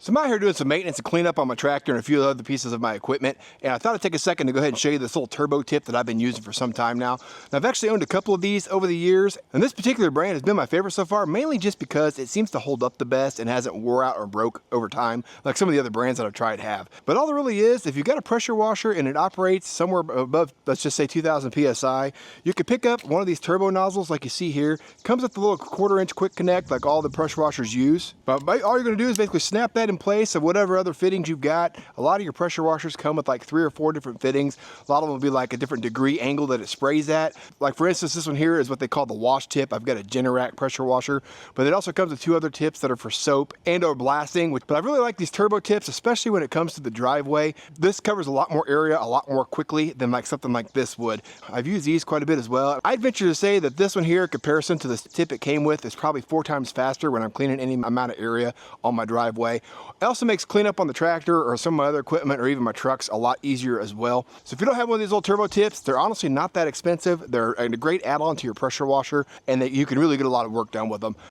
So I'm out here doing some maintenance and cleanup on my tractor and a few other pieces of my equipment, and I thought I'd take a second to go ahead and show you this little turbo tip that I've been using for some time now. Now, I've actually owned a couple of these over the years, and this particular brand has been my favorite so far, mainly just because it seems to hold up the best and hasn't wore out or broke over time, like some of the other brands that I've tried have. But all there really is, if you've got a pressure washer and it operates somewhere above, let's just say 2,000 PSI, you can pick up one of these turbo nozzles like you see here. Comes with the little 1/4-inch quick connect like all the pressure washers use. But all you're gonna do is basically snap that in place of whatever other fittings you've got. A lot of your pressure washers come with like 3 or 4 different fittings. A lot of them will be like a different degree angle that it sprays at. Like for instance, this one here is what they call the wash tip. I've got a Generac pressure washer, but it also comes with 2 other tips that are for soap and or blasting. But I really like these turbo tips, especially when it comes to the driveway. This covers a lot more area, a lot more quickly than like something like this would. I've used these quite a bit as well. I'd venture to say that this one here, in comparison to the tip it came with, is probably 4 times faster when I'm cleaning any amount of area on my driveway. It also makes cleanup on the tractor or some of my other equipment or even my trucks a lot easier as well. So if you don't have one of these little turbo tips, they're honestly not that expensive. They're a great add-on to your pressure washer, and that you can really get a lot of work done with them.